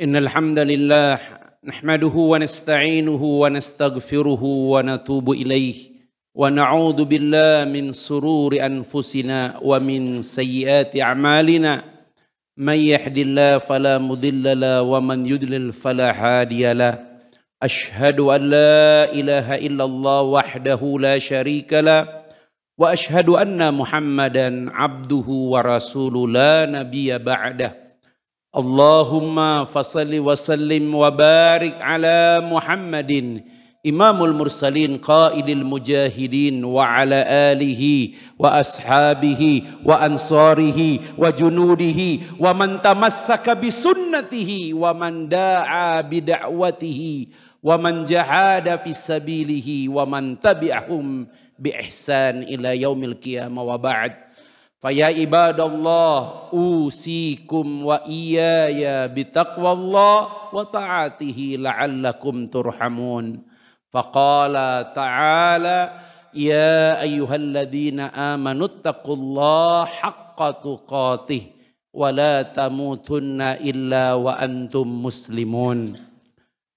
إن الحمد لله نحمده ونستعينه ونستغفره ونتوب إليه ونعوذ بالله من سرور أنفسنا ومن سيئات أعمالنا من يهد الله فلا مضل له ومن يضلل فلا هادي له أشهد أن لا إله إلا الله وحده لا شريك له وأشهد أن محمدا عبده ورسوله لا نبي بعده اللهم فصل وسلم وبارك على محمد إمام المرسلين قائد المجاهدين وعلى آله وأصحابه وأنصاره وجنوده ومن تمسك بسنته ومن دعا بدعوته ومن جاهد في سبيله ومن تبعهم بإحسان إلى يوم القيامة وبعد فيا عباد الله أوصيكم وإياي بتقوى الله وطاعته لعلكم ترحمون فقال تعالى يا أيها الذين آمنوا اتقوا الله حق تقاته ولا تموتن إلا وأنتم مسلمون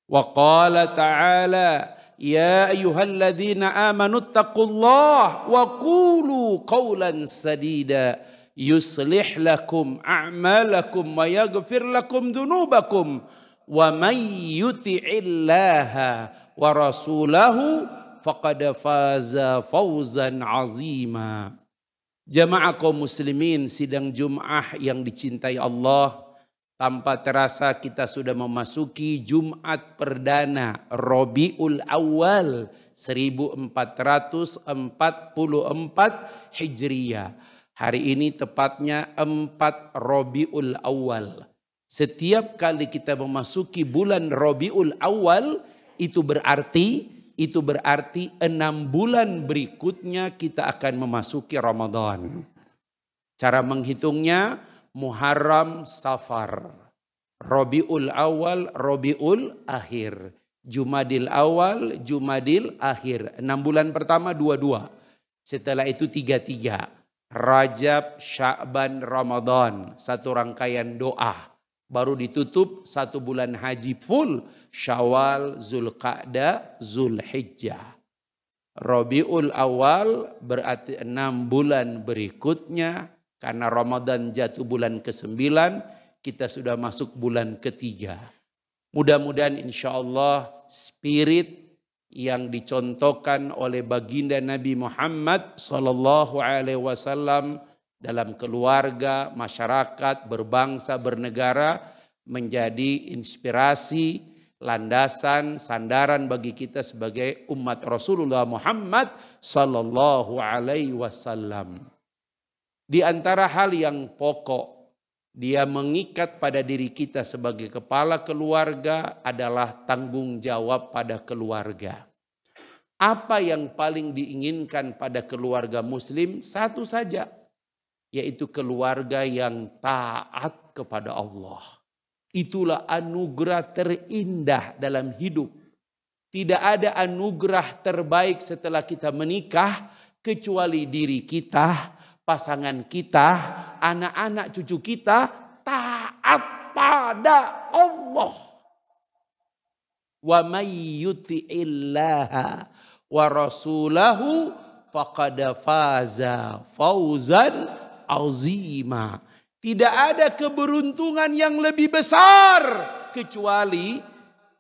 وقال تعالى يا أيها الذين آمنوا اتقوا الله وقولوا قولا سديدا يصلح لكم أعمالكم ويغفر لكم ذنوبكم ومن يطع الله ورسوله فقد فاز فوزا عظيما. Jamaah kaum muslimin, sidang Jum'ah yang dicintai Allah, tanpa terasa kita sudah memasuki Jumat perdana Rabiul Awal 1444 Hijriyah. Hari ini tepatnya 4 Rabiul Awal. Setiap kali kita memasuki bulan Rabiul Awal itu berarti 6 bulan berikutnya kita akan memasuki Ramadan. Cara menghitungnya Muharram, Safar, Rabiul Awal, Rabiul Akhir, Jumadil Awal, Jumadil Akhir. 6 bulan pertama 22. Setelah itu 33. Rajab, Sya'ban, Ramadan. Satu rangkaian doa. Baru ditutup 1 bulan haji full. Syawal, Zulqa'dah, Zulhijjah. Rabiul Awal berarti 6 bulan berikutnya. Karena Ramadan jatuh bulan ke-9, kita sudah masuk bulan ke-3. Mudah-mudahan insya Allah spirit yang dicontohkan oleh baginda Nabi Muhammad SAW dalam keluarga, masyarakat, berbangsa, bernegara menjadi inspirasi, landasan, sandaran bagi kita sebagai umat Rasulullah Muhammad SAW. Di antara hal yang pokok dia mengikat pada diri kita sebagai kepala keluarga adalah tanggung jawab pada keluarga. Apa yang paling diinginkan pada keluarga muslim? Satu saja, yaitu keluarga yang taat kepada Allah. Itulah anugerah terindah dalam hidup. Tidak ada anugerah terbaik setelah kita menikah kecuali diri kita, pasangan kita, anak-anak cucu kita taat pada Allah. Wa may yuti'illaha wa rasulahu faqad faza fawzan azima. Tidak ada keberuntungan yang lebih besar kecuali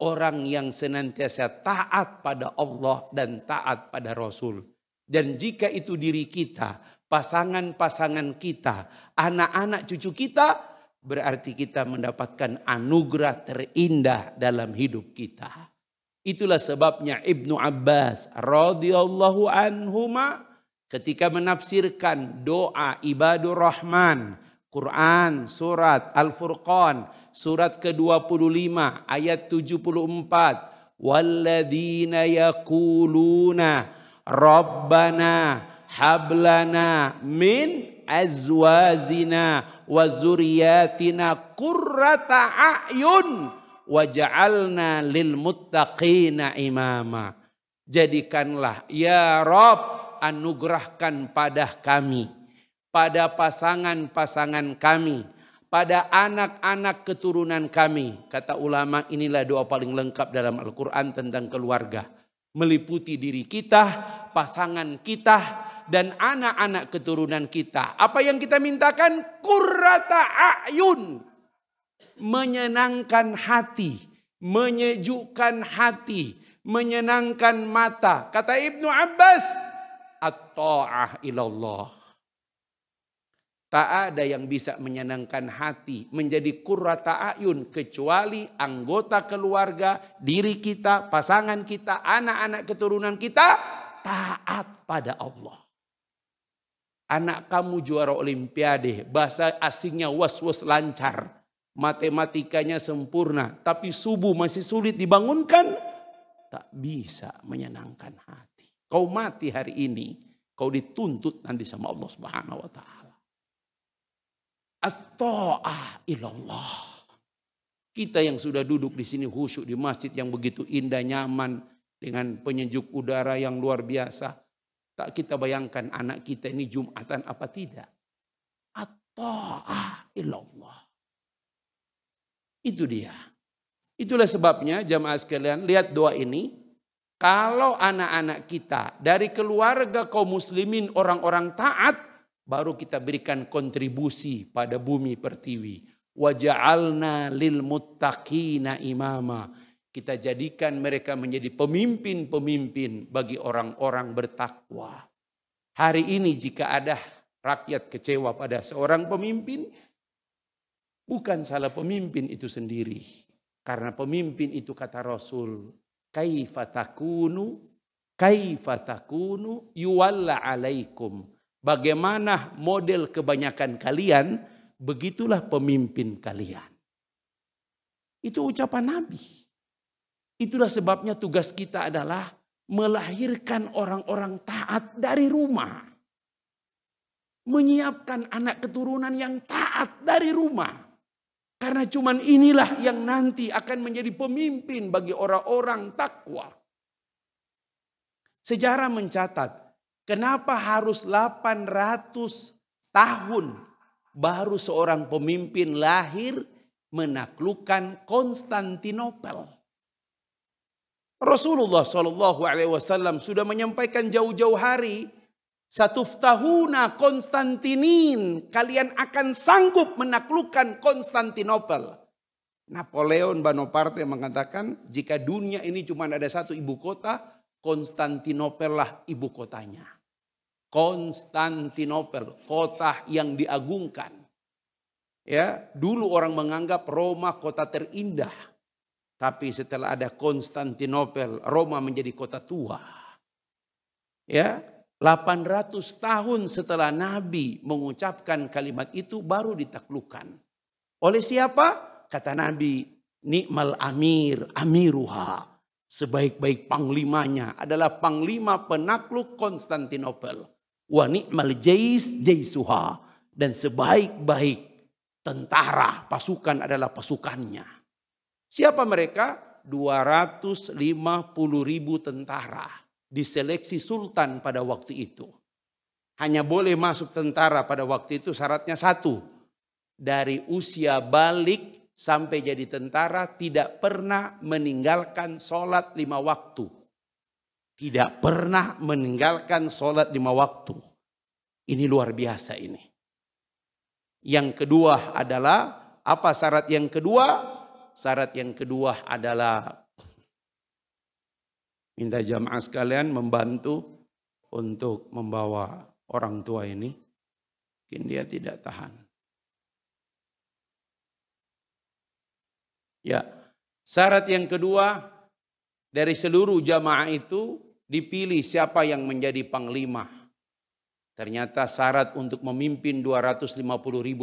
orang yang senantiasa taat pada Allah dan taat pada Rasul. Dan jika itu diri kita, pasangan-pasangan kita, anak-anak cucu kita, berarti kita mendapatkan anugerah terindah dalam hidup kita. Itulah sebabnya Ibnu Abbas radhiyallahu anhuma ketika menafsirkan doa ibadur rahman, Quran surat Al-Furqan surat ke-25 ayat 74, walladzina yaquluna rabbana hablana min azwazina wa zuriyatina qurrata a'yun waj'alna lil muttaqina imama. Jadikanlah ya Rabb, anugerahkan pada kami, pada pasangan-pasangan kami, pada anak-anak keturunan kami. Kata ulama, inilah doa paling lengkap dalam Al-Quran tentang keluarga. Meliputi diri kita, pasangan kita, dan anak-anak keturunan kita. Apa yang kita mintakan? Qurrata a'yun. Menyenangkan hati, menyejukkan hati, menyenangkan mata. Kata Ibnu Abbas, at-ta'ah ilallah. Tak ada yang bisa menyenangkan hati, menjadi qurrata a'yun, kecuali anggota keluarga, diri kita, pasangan kita, anak-anak keturunan kita taat pada Allah. Anak kamu juara olimpiade, bahasa asingnya was-was lancar, matematikanya sempurna, tapi subuh masih sulit dibangunkan, tak bisa menyenangkan hati. Kau mati hari ini, kau dituntut nanti sama Allah Subhanahu wa taala. At-ta'ah ilallah. Kita yang sudah duduk di sini khusyuk di masjid yang begitu indah, nyaman, dengan penyejuk udara yang luar biasa. Tak kita bayangkan anak kita ini Jumatan apa tidak. At-ta'ah ilallah. Itu dia. Itulah sebabnya jamaah sekalian, lihat doa ini. Kalau anak-anak kita dari keluarga kaum muslimin orang-orang taat, baru kita berikan kontribusi pada bumi pertiwi. Waja'alna lil muttaqina imama. Kita jadikan mereka menjadi pemimpin-pemimpin bagi orang-orang bertakwa. Hari ini jika ada rakyat kecewa pada seorang pemimpin, bukan salah pemimpin itu sendiri. Karena pemimpin itu kata Rasul, kaifa takunu yuwalla alaikum. Bagaimana model kebanyakan kalian, begitulah pemimpin kalian. Itu ucapan Nabi. Itulah sebabnya tugas kita adalah melahirkan orang-orang taat dari rumah. Menyiapkan anak keturunan yang taat dari rumah. Karena cuman inilah yang nanti akan menjadi pemimpin bagi orang-orang takwa. Sejarah mencatat, kenapa harus 800 tahun baru seorang pemimpin lahir menaklukkan Konstantinopel? Rasulullah SAW sudah menyampaikan jauh-jauh hari, satuftahuna Konstantinin, kalian akan sanggup menaklukkan Konstantinopel. Napoleon Bonaparte mengatakan, jika dunia ini cuma ada satu ibu kota, Konstantinopel lah ibu kotanya. Konstantinopel, kota yang diagungkan. Ya, dulu orang menganggap Roma kota terindah. Tapi setelah ada Konstantinopel, Roma menjadi kota tua. Ya, 800 tahun setelah Nabi mengucapkan kalimat itu baru ditaklukkan. Oleh siapa? Kata Nabi, ni'mal amir, amiruha. Sebaik-baik panglimanya adalah panglima penakluk Konstantinopel. Wa ni'mal jais jaisuha. Dan sebaik-baik tentara, pasukan adalah pasukannya. Siapa mereka? 250.000 tentara. Diseleksi sultan pada waktu itu. Hanya boleh masuk tentara pada waktu itu syaratnya satu. Dari usia balik sampai jadi tentara tidak pernah meninggalkan sholat 5 waktu. Tidak pernah meninggalkan sholat 5 waktu. Ini luar biasa ini. Yang kedua adalah, apa syarat yang kedua? Syarat yang kedua adalah, minta jamaah sekalian membantu untuk membawa orang tua ini. Mungkin dia tidak tahan. Ya, syarat yang kedua, dari seluruh jamaah itu dipilih siapa yang menjadi panglima. Ternyata syarat untuk memimpin 250.000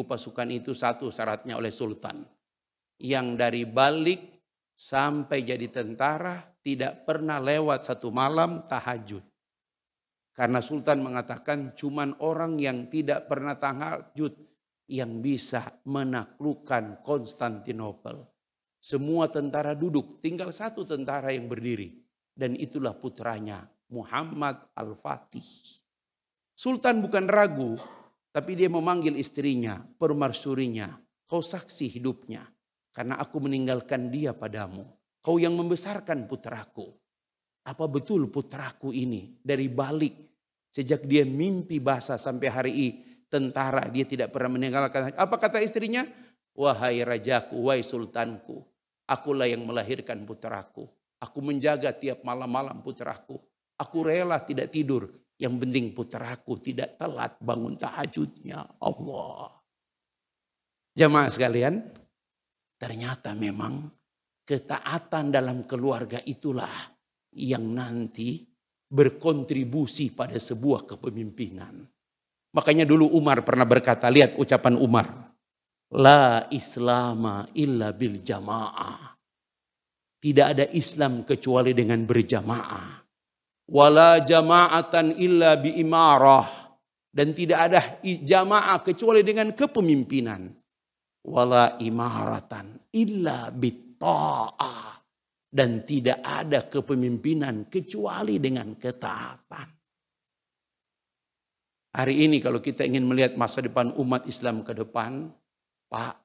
pasukan itu satu syaratnya oleh sultan. Yang dari balik sampai jadi tentara tidak pernah lewat satu malam tahajud. Karena sultan mengatakan cuman orang yang tidak pernah tahajud yang bisa menaklukkan Konstantinopel. Semua tentara duduk, tinggal satu tentara yang berdiri. Dan itulah putranya, Muhammad Al-Fatih. Sultan bukan ragu, tapi dia memanggil istrinya, permarsurinya. Kau saksi hidupnya. Karena aku meninggalkan dia padamu. Kau yang membesarkan putraku. Apa betul putraku ini dari balik sejak dia mimpi basah sampai hari ini tentara dia tidak pernah meninggalkan. Apa kata istrinya? Wahai rajaku, wahai sultanku, akulah yang melahirkan putraku. Aku menjaga tiap malam-malam putraku. Aku rela tidak tidur. Yang penting putraku tidak telat bangun tahajudnya. Allah. Jamaah sekalian, ternyata memang ketaatan dalam keluarga itulah yang nanti berkontribusi pada sebuah kepemimpinan. Makanya dulu Umar pernah berkata, lihat ucapan Umar. La islama illa bil jamaah. Tidak ada Islam kecuali dengan berjamaah. Wala jama'atan illa bi imarah. Dan tidak ada jamaah kecuali dengan kepemimpinan. Wala imaratan illa bi ta'ah. Dan tidak ada kepemimpinan kecuali dengan ketaatan. Hari ini kalau kita ingin melihat masa depan umat Islam ke depan, Pak,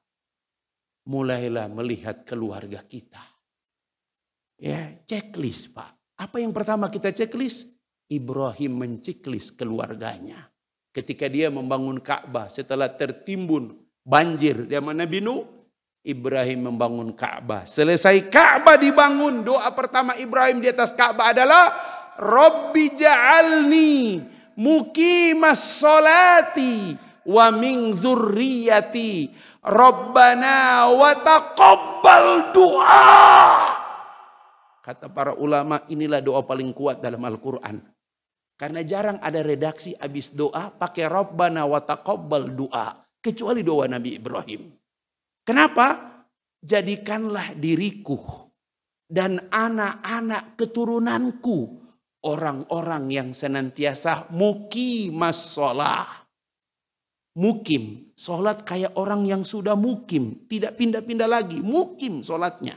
mulailah melihat keluarga kita. Ya, checklist, Pak. Apa yang pertama kita checklist? Ibrahim menceklis keluarganya. Ketika dia membangun Ka'bah setelah tertimbun banjir zaman Nabi Nuh, Ibrahim membangun Ka'bah. Selesai Ka'bah dibangun, doa pertama Ibrahim di atas Ka'bah adalah Rabbi ja'alni muqimas sholati wa min dzurriyyati Rabbana wa taqabbal du'a. Kata para ulama, inilah doa paling kuat dalam Al-Quran. Karena jarang ada redaksi habis doa pakai Rabbana wa taqabbal du'a. Kecuali doa Nabi Ibrahim. Kenapa? Jadikanlah diriku dan anak-anak keturunanku orang-orang yang senantiasa muqimas sholah. Mukim, sholat kayak orang yang sudah mukim. Tidak pindah-pindah lagi, mukim sholatnya.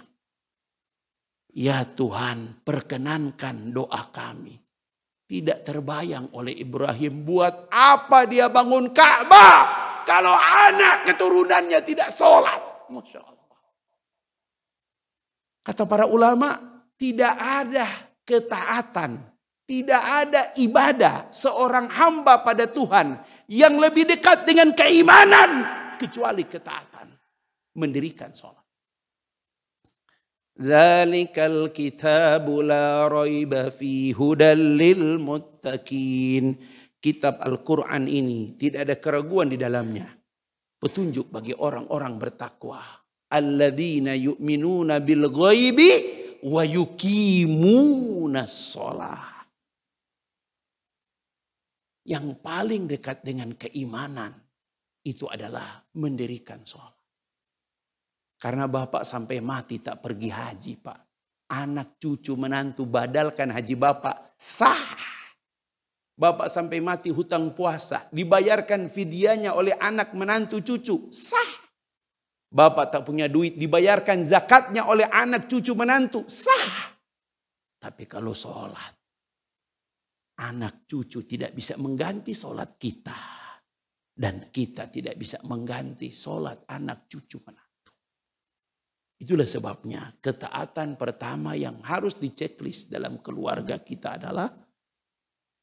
Ya Tuhan, perkenankan doa kami. Tidak terbayang oleh Ibrahim buat apa dia bangun Ka'bah kalau anak keturunannya tidak sholat. Masya Allah. Kata para ulama, tidak ada ketaatan, tidak ada ibadah seorang hamba pada Tuhan yang lebih dekat dengan keimanan kecuali ketaatan, mendirikan sholat. Dzalikal kitabu la raiba fi hudal lil muttaqin. Kitab Al-Quran ini tidak ada keraguan di dalamnya. Petunjuk bagi orang-orang bertakwa. Alladzina yu'minuna bil ghaibi wa yuqimunas shalah. Yang paling dekat dengan keimanan itu adalah mendirikan sholat. Karena bapak sampai mati tak pergi haji, Pak. Anak cucu menantu badalkan haji bapak sah. Bapak sampai mati hutang puasa, dibayarkan fidyahnya oleh anak menantu cucu sah. Bapak tak punya duit, dibayarkan zakatnya oleh anak cucu menantu sah. Tapi kalau sholat, anak cucu tidak bisa mengganti sholat kita. Dan kita tidak bisa mengganti sholat anak cucu menantu. Itulah sebabnya ketaatan pertama yang harus diceklis dalam keluarga kita adalah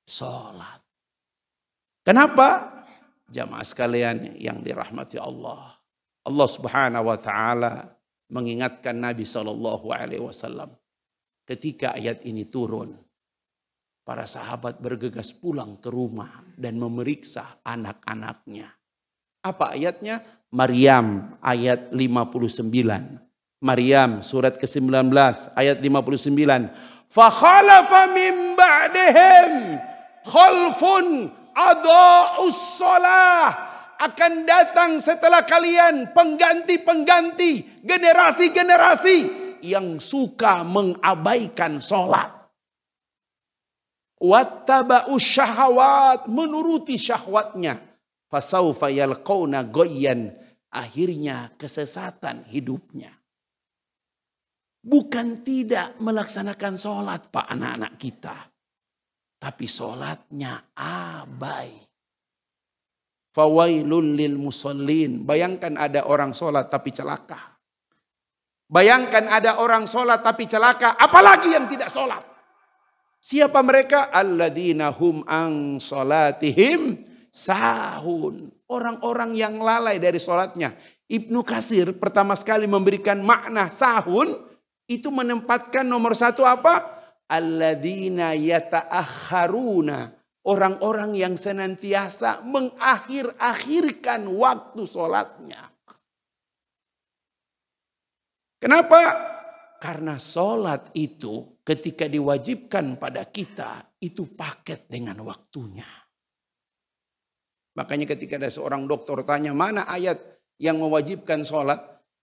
sholat. Kenapa? Jamaah sekalian yang dirahmati Allah. Allah Subhanahu wa taala mengingatkan Nabi SAW ketika ayat ini turun. Para sahabat bergegas pulang ke rumah dan memeriksa anak-anaknya. Apa ayatnya? Maryam ayat 59. Maryam surat ke-19 ayat 59. Fa khalafa min ba'dihim khalfun adaa'us shalah. Akan datang setelah kalian pengganti-pengganti, generasi-generasi yang suka mengabaikan sholat. Wattaba'us syahawat, menuruti syahwatnya. Fasawfa yalqawna ghayyan, akhirnya kesesatan hidupnya. Bukan tidak melaksanakan sholat, Pak, anak-anak kita. Tapi sholatnya abai. Fawailul lil musallin. Bayangkan ada orang sholat tapi celaka. Bayangkan ada orang sholat tapi celaka. Apalagi yang tidak sholat. Siapa mereka? Alladzina hum an sholatihim sahun. Orang-orang yang lalai dari sholatnya. Ibnu Katsir pertama sekali memberikan makna sahun. Itu menempatkan nomor satu apa? Alladzina yata'akharuna. Orang-orang yang senantiasa mengakhir-akhirkan waktu sholatnya. Kenapa? Karena sholat itu ketika diwajibkan pada kita, itu paket dengan waktunya. Makanya ketika ada seorang dokter tanya, mana ayat yang mewajibkan sholat?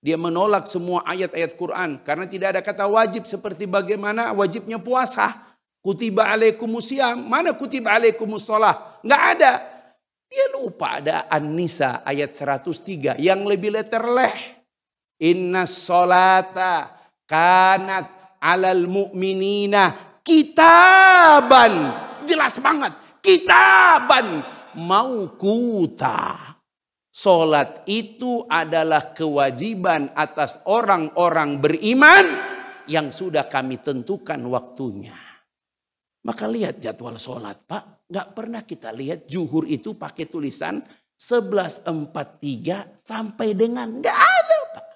Dia menolak semua ayat-ayat Quran. Karena tidak ada kata wajib seperti bagaimana wajibnya puasa. Kutiba alaikumusiyam. Mana kutiba alaikumussalah? Nggak ada. Dia lupa ada An-Nisa ayat 103 yang lebih letterleh. Inna sholata kanat alal mu'minina kitaban. Jelas banget. Kitaban mauquta. Sholat itu adalah kewajiban atas orang-orang beriman yang sudah kami tentukan waktunya. Maka lihat jadwal sholat, Pak. Nggak pernah kita lihat zuhur itu pakai tulisan 11.43 sampai dengan nggak ada, Pak.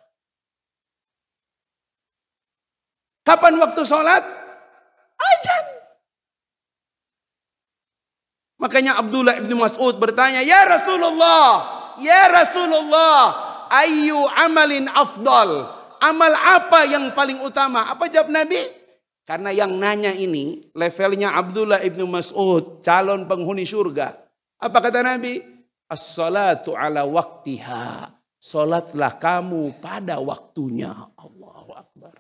Kapan waktu sholat? Azan. Makanya Abdullah ibn Mas'ud bertanya, Ya Rasulullah, ayyu amalin afdal? Amal apa yang paling utama? Apa jawab Nabi? Karena yang nanya ini levelnya Abdullah ibn Mas'ud, calon penghuni surga. Apa kata Nabi? As-salatu ala waktiha. Salatlah kamu pada waktunya. Allahu Akbar.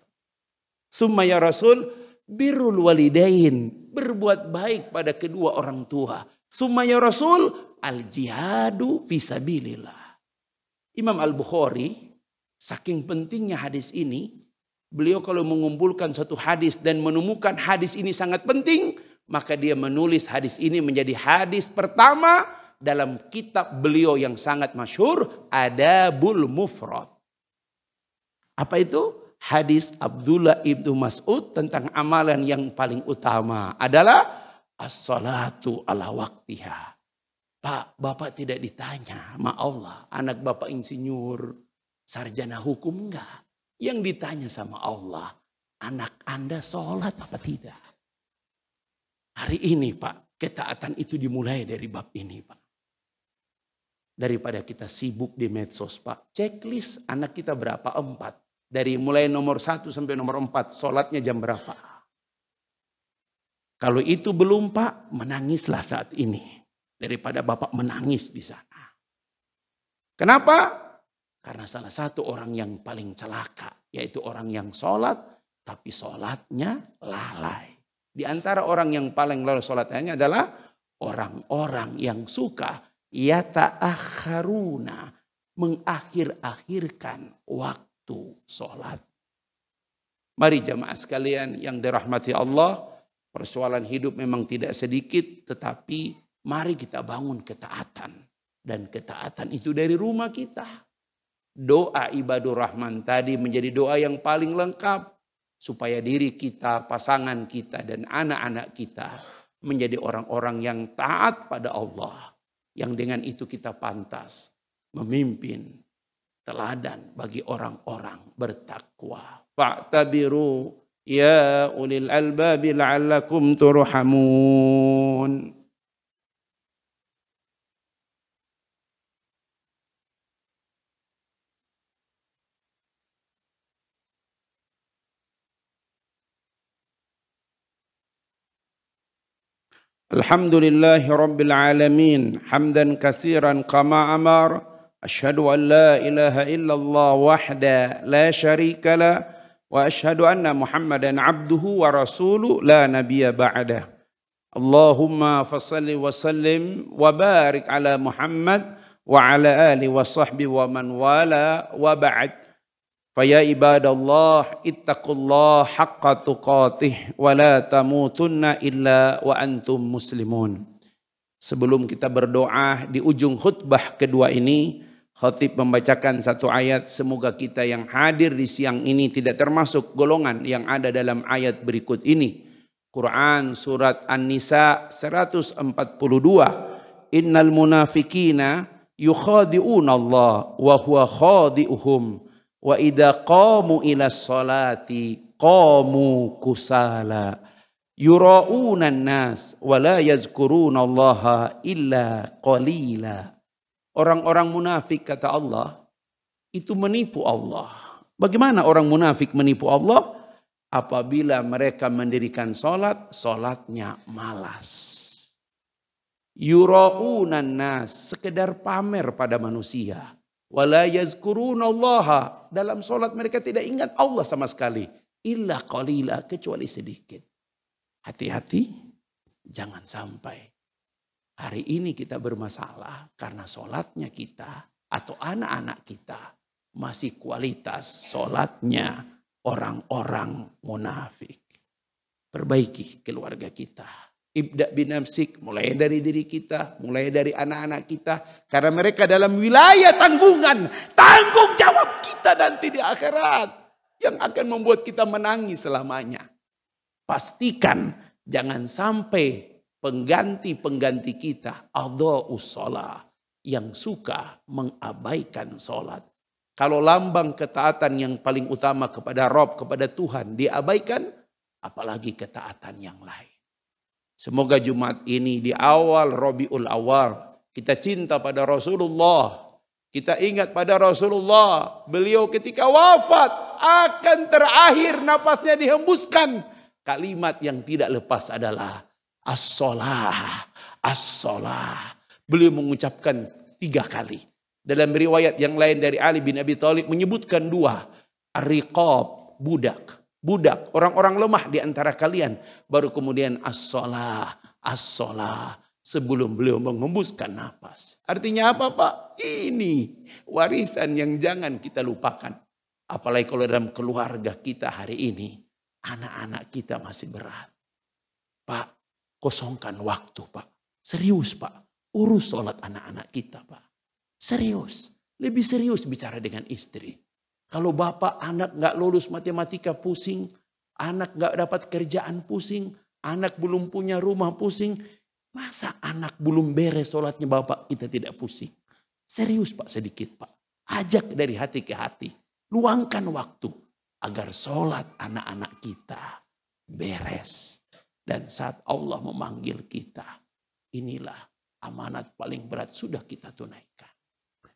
Summa ya Rasul, birrul walidain, berbuat baik pada kedua orang tua. Summa ya Rasul, al-jihadu fisabilillah. Imam Al-Bukhari, saking pentingnya hadis ini, beliau kalau mengumpulkan satu hadis dan menemukan hadis ini sangat penting, maka dia menulis hadis ini menjadi hadis pertama dalam kitab beliau yang sangat masyhur, Adabul Mufrad. Apa itu? Hadis Abdullah ibnu Mas'ud tentang amalan yang paling utama adalah as-salatu ala waktiha. Pak, Bapak tidak ditanya sama Allah, anak Bapak insinyur, sarjana hukum enggak? Yang ditanya sama Allah, anak Anda sholat apa tidak? Hari ini Pak, ketaatan itu dimulai dari bab ini Pak. Daripada kita sibuk di medsos Pak, checklist anak kita berapa? 4. Dari mulai nomor 1 sampai nomor 4, sholatnya jam berapa? Kalau itu belum Pak, menangislah saat ini. Daripada Bapak menangis di sana. Kenapa? Karena salah satu orang yang paling celaka, yaitu orang yang sholat, tapi sholatnya lalai. Di antara orang yang paling lalai sholatnya adalah orang-orang yang suka yata'akharuna, mengakhir-akhirkan waktu sholat. Mari jamaah sekalian yang dirahmati Allah, persoalan hidup memang tidak sedikit, tetapi mari kita bangun ketaatan. Dan ketaatan itu dari rumah kita. Doa ibadur rahman tadi menjadi doa yang paling lengkap, supaya diri kita, pasangan kita, dan anak-anak kita menjadi orang-orang yang taat pada Allah. Yang dengan itu kita pantas memimpin teladan bagi orang-orang bertakwa. Fa'tabiru ya ulil albabi la'allakum turhamun. Alhamdulillahi rabbil alamin, hamdan katsiran kama amar. Asyhadu an la ilaha illallah wahda la syarika la wa asyhadu anna Muhammadan abduhu wa rasuluh la nabiyya ba'dah. Allahumma fassalli wa sallim wa barik ala Muhammad wa ala ali wa sahbi wa man wala wa ba'd. Faya ibadallah ittaqullah haqqa tuqatih wa la tamutunna illa wa antum muslimun. Sebelum kita berdoa di ujung khutbah kedua ini, khatib membacakan satu ayat. Semoga kita yang hadir di siang ini tidak termasuk golongan yang ada dalam ayat berikut ini. Quran surat An-Nisa 142. Innal munafikina yukhadi'una Allah wa huwa khadi'uhum wa idza qamu ila sholati qamu kusala yura'unan nas wa la yazkurunallaha illa qalila. Orang-orang munafik kata Allah itu menipu Allah. Bagaimana orang munafik menipu Allah? Apabila mereka mendirikan sholat, sholatnya malas. Yura'unan nas, sekedar pamer pada manusia. Wa la yazkurunallaha, dalam sholat mereka tidak ingat Allah sama sekali. Illa qalila, kecuali sedikit. Hati-hati, jangan sampai hari ini kita bermasalah karena sholatnya kita atau anak-anak kita masih kualitas sholatnya orang-orang munafik. Perbaiki keluarga kita. Ibda binafsik, mulai dari diri kita, mulai dari anak-anak kita. Karena mereka dalam wilayah tanggungan, tanggung jawab kita nanti di akhirat. Yang akan membuat kita menangis selamanya. Pastikan jangan sampai pengganti-pengganti kita adha'us shalah yang suka mengabaikan sholat. Kalau lambang ketaatan yang paling utama kepada Rabb, kepada Tuhan diabaikan, apalagi ketaatan yang lain. Semoga Jumat ini di awal Rabiul Awal kita cinta pada Rasulullah. Kita ingat pada Rasulullah, beliau ketika wafat akan terakhir napasnya dihembuskan. Kalimat yang tidak lepas adalah as-shalah, as-shalah. Beliau mengucapkan 3 kali. Dalam riwayat yang lain dari Ali bin Abi Thalib menyebutkan 2. Ar-riqab, budak. Budak, orang-orang lemah di antara kalian. Baru kemudian as-shalah, as-shalah. Sebelum beliau menghembuskan napas. Artinya apa Pak? Ini warisan yang jangan kita lupakan. Apalagi kalau dalam keluarga kita hari ini. Anak-anak kita masih berat. Pak, kosongkan waktu Pak. Serius Pak. Urus sholat anak-anak kita Pak. Serius. Lebih serius bicara dengan istri. Kalau bapak anak gak lulus matematika pusing. Anak gak dapat kerjaan pusing. Anak belum punya rumah pusing. Masa anak belum beres sholatnya bapak kita tidak pusing. Serius Pak sedikit Pak. Ajak dari hati ke hati. Luangkan waktu. Agar sholat anak-anak kita beres. Dan saat Allah memanggil kita. Inilah amanat paling berat sudah kita tunaikan.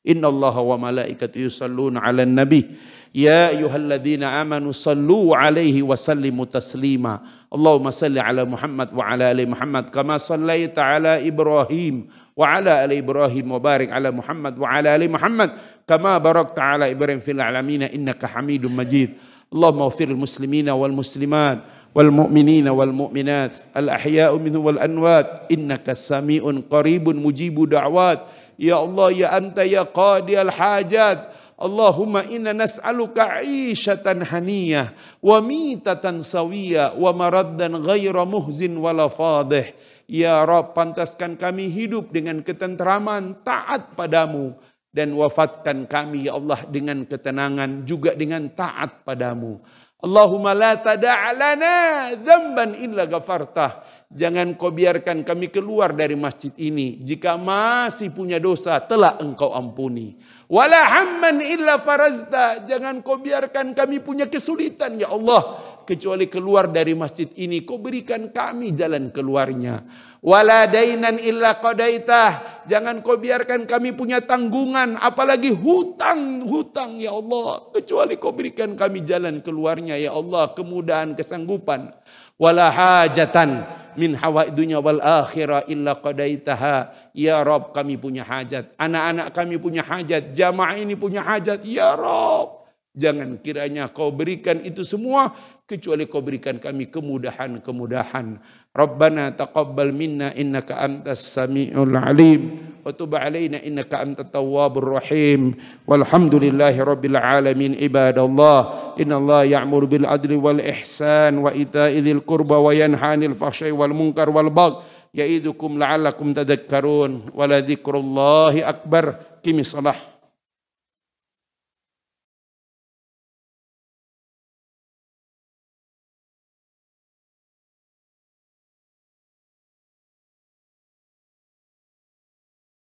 Inna Allah wa malaikatu yusalluna ala nabi. Ya ayyuhalladzina amanu sallu alaihi wa sallimu taslima. Allahumma salli ala Muhammad wa ala ali Muhammad. Kama sallaita ala Ibrahim wa ala ali Ibrahim. Wa barik ala Muhammad wa ala ali Muhammad. Kama barakta ala Ibrahim fil alamina innaka hamidun majid. Allahumma ghfir muslimina wal muslimat wal mu'minina wal mu'minat al ahya'u minhum wal anwat innaka sami'un qaribun mujibu da'wat. Ya Allah ya anta ya qadi al hajat. Allahumma inna nas'aluka 'ishatan haniyah wa mitatan sawiyah wa maraddan ghaira muhzin wala fadih. Ya Rabb, pantaskan kami hidup dengan ketenteraman, taat padamu. Dan wafatkan kami ya Allah dengan ketenangan juga dengan taat padamu. Allahumma la tada'lana dzamban illa ghafartah. Jangan kau biarkan kami keluar dari masjid ini. Jika masih punya dosa telah engkau ampuni. Wala hamman illa farazta. Jangan kau biarkan kami punya kesulitan ya Allah. Kecuali keluar dari masjid ini kau berikan kami jalan keluarnya. Wala dainan illa qadaitah. Jangan kau biarkan kami punya tanggungan. Apalagi hutang ya Allah. Kecuali kau berikan kami jalan keluarnya ya Allah. Kemudahan, kesanggupan. Wala hajatan min hawaid dunya wal akhirah illa qadaitaha. Ya Rabb, kami punya hajat. Anak-anak kami punya hajat. Jamaah ini punya hajat. Ya Rabb, jangan kiranya kau berikan itu semua. Kecuali kau berikan kami kemudahan-kemudahan. Rabbana taqabbal minna innaka antas sami'ul alim. Wa tub alaina innaka antat tawwabur rahim. Walhamdulillahi rabbil alamin ibadallah. Innallaha ya'muru bil adli wal ihsan wa ita'i dzil qurba wa yanha 'anil fahsya'i wal munkar wal baghi ya'idukum la'allakum tadhakkarun. Wa la dzikrullahi akbar. Qimis shalah.